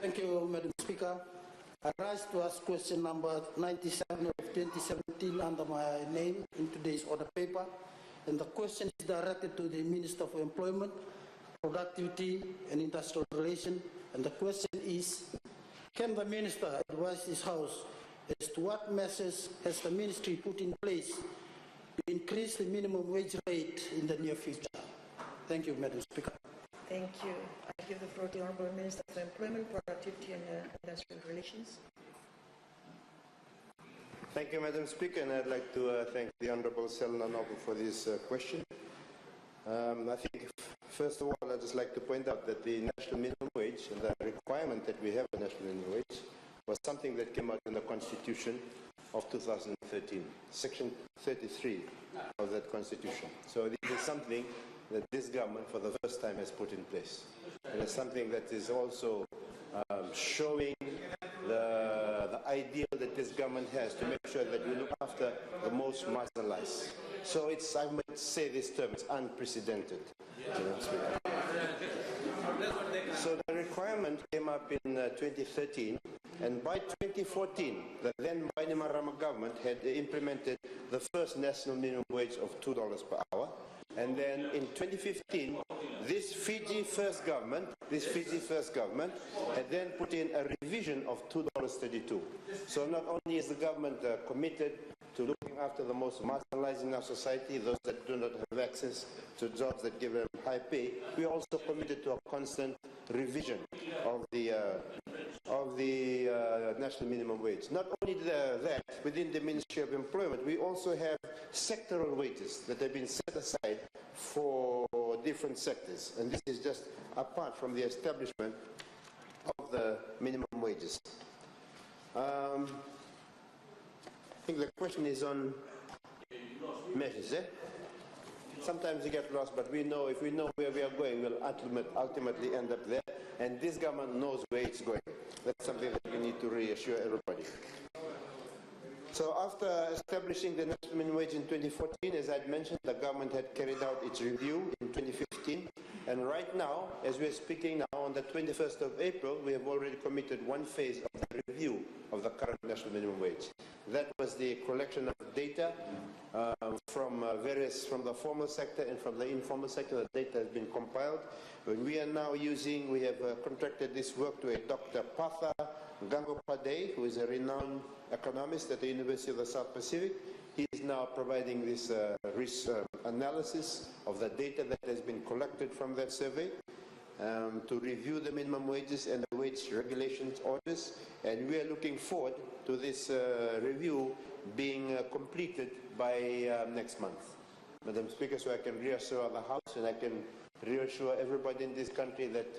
Thank you, Madam Speaker. I rise to ask question number 97 of 2017 under my name in today's order paper. And the question is directed to the Minister for Employment, Productivity and Industrial Relations. And the question is, can the Minister advise this House as to what measures has the Ministry put in place to increase the minimum wage rate in the near future? Thank you, Madam Speaker. Thank you. I give the floor to the Honourable Minister for Employment, Productivity and Industrial Relations. Thank you, Madam Speaker, and I'd like to thank the Honourable Selna Noble for this question. I think, first of all, I'd just like to point out that the national minimum wage and the requirement that we have a national minimum wage was something that came out in the Constitution of 2013, Section 33 of that Constitution. So this is something that this government for the first time has put in place. And it's something that is also showing the ideal that this government has to make sure that we look after the most marginalized. So it's, I might say this term, it's unprecedented. So the requirement came up in 2013, and by 2014, the then Bainimarama government had implemented the first national minimum wage of $2 per hour. And then in 2015, this Fiji first government had then put in a revision of $2.32. So not only is the government committed to looking after the most marginalized in our society, those that do not have access to jobs that give them high pay, we are also committed to a constant revision of the national minimum wage. Not only that, within the Ministry of Employment, we also have sectoral wages that have been set aside for different sectors. And this is just apart from the establishment of the minimum wages. I think the question is on measures. Sometimes you get lost, but we know, if we know where we are going, we'll ultimately end up there. And this government knows where it's going. That's something that we need to reassure everybody. So after establishing the national minimum wage in 2014, as I'd mentioned, the government had carried out its review in 2015. And right now, as we're speaking now, on the 21st of April, we have already committed one phase of the review of the current national minimum wage. That was the collection of data from the formal sector and from the informal sector. The data has been compiled. We are now using, we have contracted this work to a Dr. Patha Gangopade, who is a renowned economist at the University of the South Pacific. He is now providing this analysis of the data that has been collected from that survey to review the minimum wages and the wage regulations orders. And we are looking forward to this review being completed by next month. Madam Speaker, so I can reassure the House and I can reassure everybody in this country that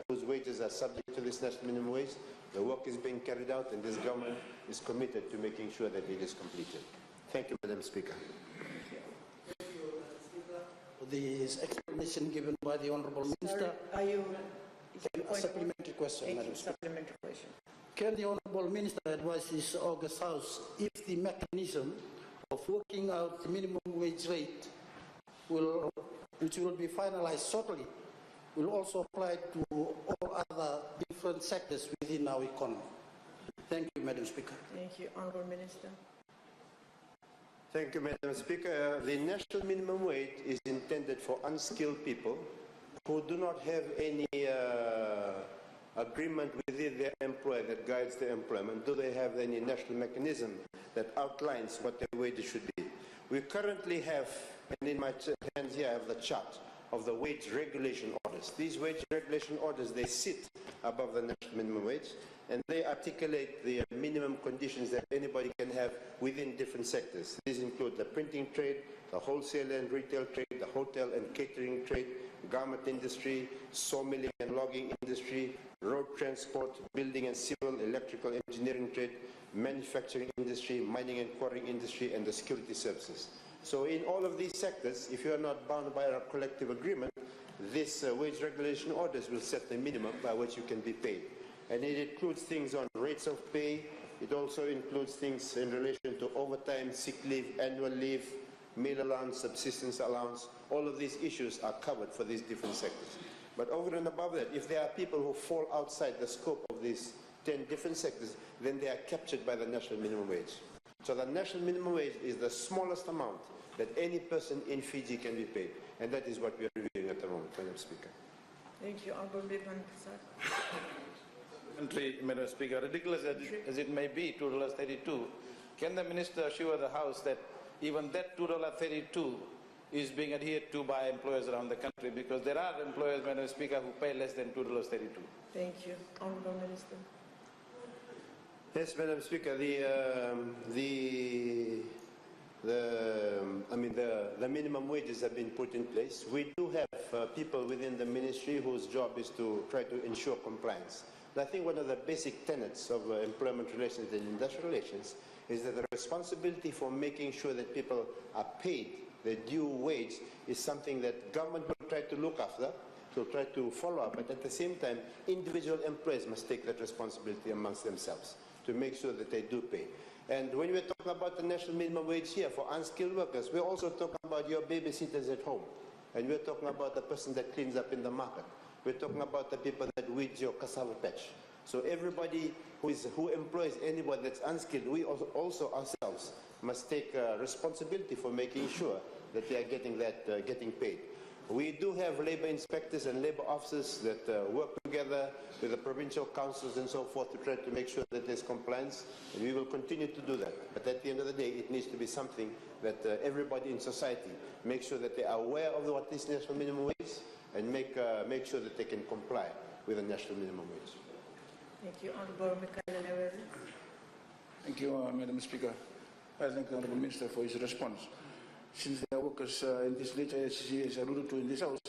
whose wages are subject to this national minimum wage. The work is being carried out and this government is committed to making sure that it is completed. Thank you, Madam Speaker. Thank you, Madam Speaker, for this explanation given by the Honourable Minister. A supplementary question, Madam Speaker. Supplementary question. Can the Honourable Minister advise this August House if the mechanism of working out the minimum wage rate, which will be finalized shortly, will also apply to all other different sectors within our economy? Thank you, Madam Speaker. Thank you, Honourable Minister. Thank you, Madam Speaker. The national minimum wage is intended for unskilled people who do not have any agreement within their employer that guides their employment. Do they have any national mechanism that outlines what their wages should be? We currently have, and in my hands here I have the chart of the wage regulation orders. These wage regulation orders, they sit above the national minimum wage, and they articulate the minimum conditions that anybody can have within different sectors. These include the printing trade, the wholesale and retail trade, the hotel and catering trade, garment industry, sawmilling and logging industry, road transport, building and civil, electrical engineering trade, manufacturing industry, mining and quarrying industry, and the security services. So in all of these sectors, if you are not bound by a collective agreement, this wage regulation orders will set the minimum by which you can be paid. And it includes things on rates of pay. It also includes things in relation to overtime, sick leave, annual leave, meal allowance, subsistence allowance. All of these issues are covered for these different sectors. But over and above that, if there are people who fall outside the scope of these 10 different sectors, then they are captured by the national minimum wage. So the national minimum wage is the smallest amount that any person in Fiji can be paid. And that is what we are reviewing at the moment, Madam Speaker. Thank you. Honorable Vivian Prasad. Madam Speaker, ridiculous as it may be, $2.32, can the Minister assure the House that even that $2.32 is being adhered to by employers around the country? Because there are employers, Madam Speaker, who pay less than $2.32. Thank you. Honorable Minister. Yes, Madam Speaker, the minimum wages have been put in place. We do have people within the ministry whose job is to try to ensure compliance. And I think one of the basic tenets of employment relations and industrial relations is that the responsibility for making sure that people are paid their due wage is something that government will try to look after, to try to follow up, but at the same time, individual employers must take that responsibility amongst themselves to make sure that they do pay. And when we're talking about the national minimum wage here for unskilled workers, we're also talking about your babysitters at home. And we're talking about the person that cleans up in the market. We're talking about the people that weeds your cassava patch. So everybody who employs anybody that's unskilled, we also ourselves must take responsibility for making sure that they are getting paid. We do have labor inspectors and labor officers that work together with the provincial councils and so forth to try to make sure that there's compliance, and we will continue to do that. But at the end of the day, it needs to be something that everybody in society makes sure that they are aware of what this national minimum wage is and make sure that they can comply with the national minimum wage. Thank you. Honorable Michael. Thank you, Madam Speaker. I thank the Honourable Minister for his response. Since there are workers in this nature, as he has alluded to in this House,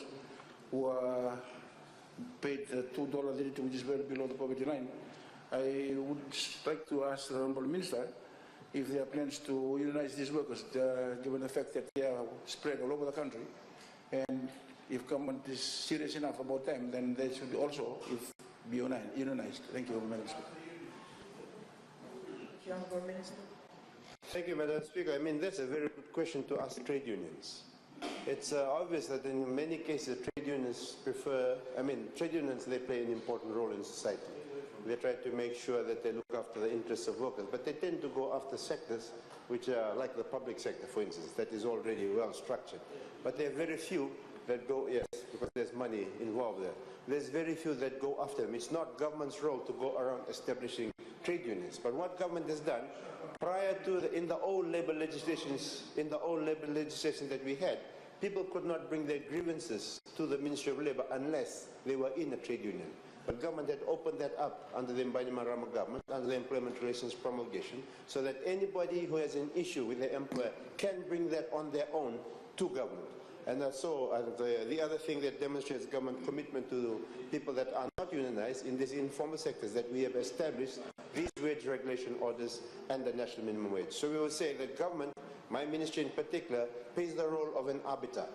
who are paid $2.32, which is well below the poverty line, I would like to ask the Honourable Minister if there are plans to unionize these workers, given the fact that they are spread all over the country, and if government is serious enough about them, then they should also be unionized. Thank you, Madam Speaker. Thank you, Honourable Minister. Thank you, Madam Speaker. I mean, that's a very good question to ask trade unions. It's obvious that in many cases, trade unions trade unions, they play an important role in society. They try to make sure that they look after the interests of workers, but they tend to go after sectors which are like the public sector, for instance, that is already well structured. But there are very few that go, yes, because there's money involved there. There's very few that go after them. It's not government's role to go around establishing trade unions. But what government has done, prior to in the old labor legislation that we had, people could not bring their grievances to the Ministry of Labor unless they were in a trade union. But government had opened that up under the Bainimarama government, under the Employment Relations Promulgation, so that anybody who has an issue with their employer can bring that on their own to government. And the other thing that demonstrates government commitment to people that are not unionized in these informal sectors, that we have established these wage regulation orders and the national minimum wage. So we will say that government, my ministry in particular, plays the role of an arbiter,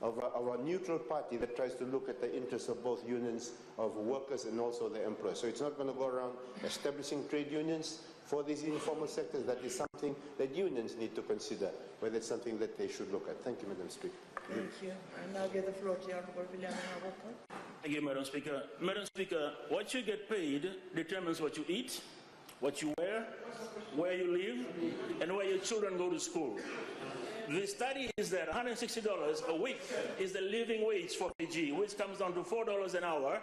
of a neutral party that tries to look at the interests of both unions, of workers and also the employers. So it's not going to go around establishing trade unions for these informal sectors. That is something that unions need to consider, whether it's something that they should look at. Thank you, Madam Speaker. Thank you. I now give the floor to Honourable William Naboka. Thank you, Madam Speaker. Madam Speaker, what you get paid determines what you eat, what you wear, where you live, and where your children go to school. The study is that $160 a week is the living wage for Fiji, which comes down to $4 an hour,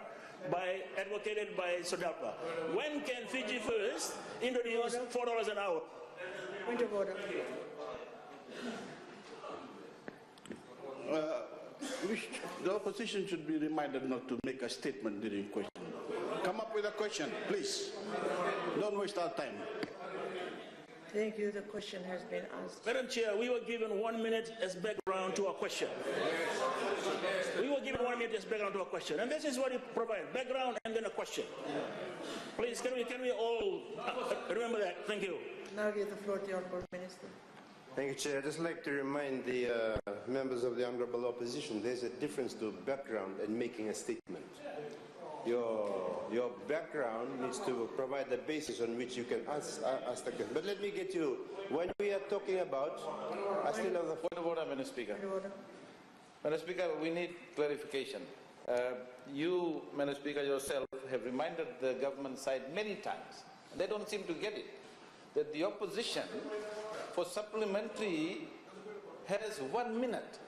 advocated by SODAPA. When can Fiji first introduce $4 an hour? Point of order. The opposition should be reminded not to make a statement during question. Come up with a question, please. Don't waste our time. Thank you. The question has been asked. Madam Chair, we were given 1 minute as background to a question. We were given 1 minute as background to a question. And this is what you provide, background and then a question. Please, can we all remember that? Thank you. Now give the floor to the Honourable Minister. Thank you, Chair. I'd just like to remind the members of the Honourable Opposition, there's a difference to background and making a statement. Your background needs to provide the basis on which you can ask the question. But let me get you, when we are talking about, I still have the Point of order, Madam Speaker. Point of order. Madam Speaker, we need clarification You, Madam Speaker, yourself have reminded the government side many times, and they don't seem to get it, that the opposition for supplementary has 1 minute.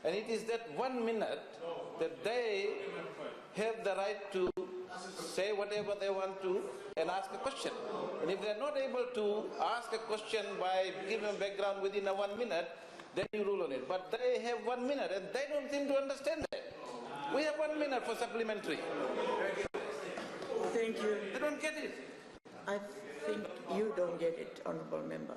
And it is that 1 minute that they have the right to say whatever they want to and ask a question. And if they're not able to ask a question by giving a background within a 1 minute, then you rule on it. But they have 1 minute and they don't seem to understand that. We have 1 minute for supplementary. Thank you. They don't get it. I think you don't get it, Honourable Member,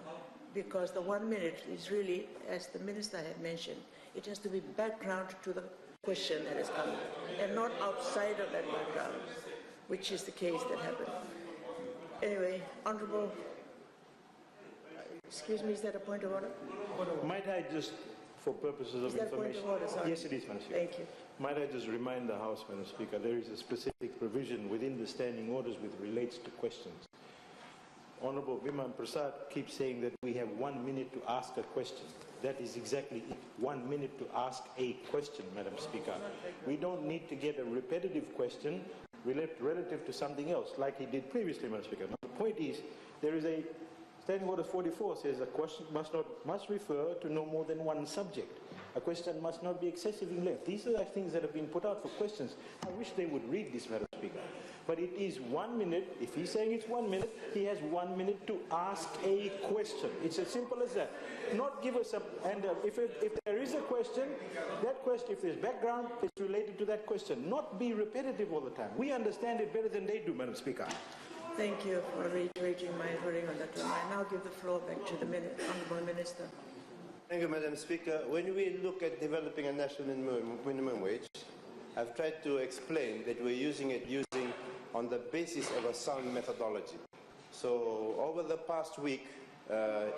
because the 1 minute is really, as the Minister had mentioned, it has to be background to the question that has come, and not outside of that background, which is the case that happened. Anyway, Honourable, excuse me, is that a point of order? Might I just, for purposes of Is that a point information... of order, sorry? Yes, it is, Madam Speaker. Thank you. Might I just remind the House, Madam Speaker, there is a specific provision within the standing orders which relates to questions. Honourable Viman Prasad keeps saying that we have 1 minute to ask a question. That is exactly it. 1 minute to ask a question, Madam Speaker. We don't need to get a repetitive question relative to something else, like he did previously, Madam Speaker. Now, the point is, there is a Standing Order 44 says a question must refer to no more than one subject. A question must not be excessive in length. These are the things that have been put out for questions. I wish they would read this, Madam Speaker. But it is 1 minute. If he's saying it's 1 minute, he has 1 minute to ask a question. It's as simple as that. Not give us a... And if there is a question, that question, if there's background, it's related to that question. Not be repetitive all the time. We understand it better than they do, Madam Speaker. Thank you for reiterating my ruling on that one. I now give the floor back to the Honourable Minister. Thank you, Madam Speaker. When we look at developing a national minimum wage, I've tried to explain that we're using it on the basis of a sound methodology. So over the past week,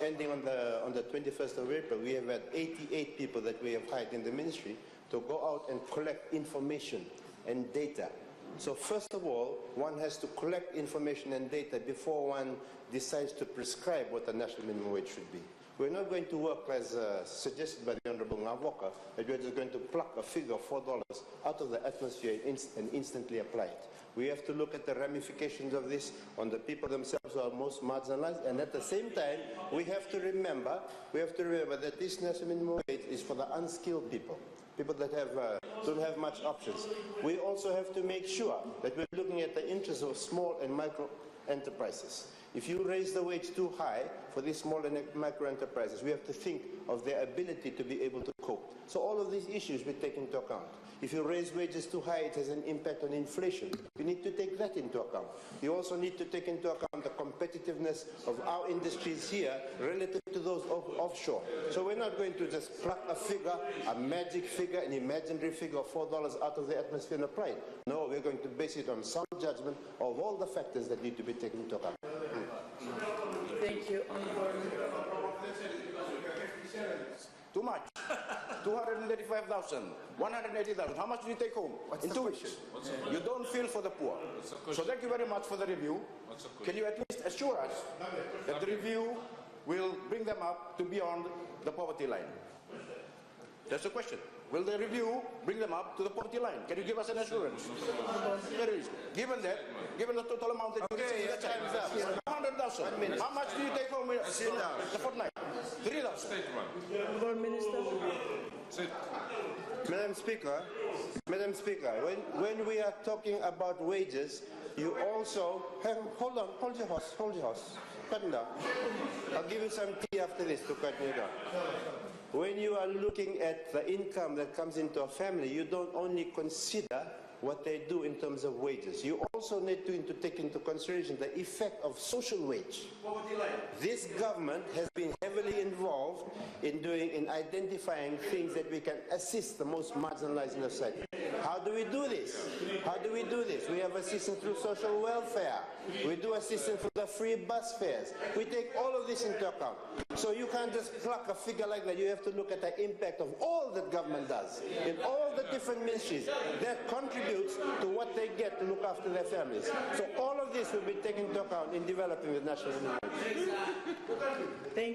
ending on the 21st of April, we have had 88 people that we have hired in the ministry to go out and collect information and data. So first of all, one has to collect information and data before one decides to prescribe what the national minimum wage should be. We're not going to work as suggested by the Honourable Ngavoka, that we're just going to pluck a figure of $4 out of the atmosphere and instantly apply it. We have to look at the ramifications of this on the people themselves who are most marginalized, and at the same time, we have to remember that this national minimum wage is for the unskilled people that don't have much options. We also have to make sure that we're looking at the interests of small and micro enterprises. If you raise the wage too high for these small and micro enterprises, we have to think of their ability to be able to cope. So all of these issues we take into account. If you raise wages too high, it has an impact on inflation. You need to take that into account. You also need to take into account the competitiveness of our industries here relative to those offshore. So we're not going to just pluck a figure, a magic figure, an imaginary figure of $4 out of the atmosphere and apply it. No, we're going to base it on sound judgment of all the factors that need to be taken into account. Thank you, Honourable. Too much. 235,000, 180,000. How much do you take home in 2 weeks? You don't feel for the poor. So thank you very much for the review. Can you at least assure us that the review will bring them up to beyond the poverty line? That's the question. Will the review bring them up to the poverty line? Can you give us an assurance? Very easy. Given the total amount that you receive, that's 100,000. How much do you take home in the fortnight? 3,000. Honourable Minister. Madam Speaker, when we are talking about wages, you also hold your horse, cut it down. I'll give you some tea after this to cut it down. When you are looking at the income that comes into a family, you don't only consider what they do in terms of wages. You also need to take into consideration the effect of social wage. This government has been heavily involved in identifying things that we can assist the most marginalized in the society. How do we do this? We have assistance through social welfare. We do assistance for the free bus fares. We take all of this into account. So you can't just pluck a figure like that. You have to look at the impact of all that government does in all the different ministries that contributes to what they get to look after their families. So all of this will be taken into account in developing the national minimum wage. Thank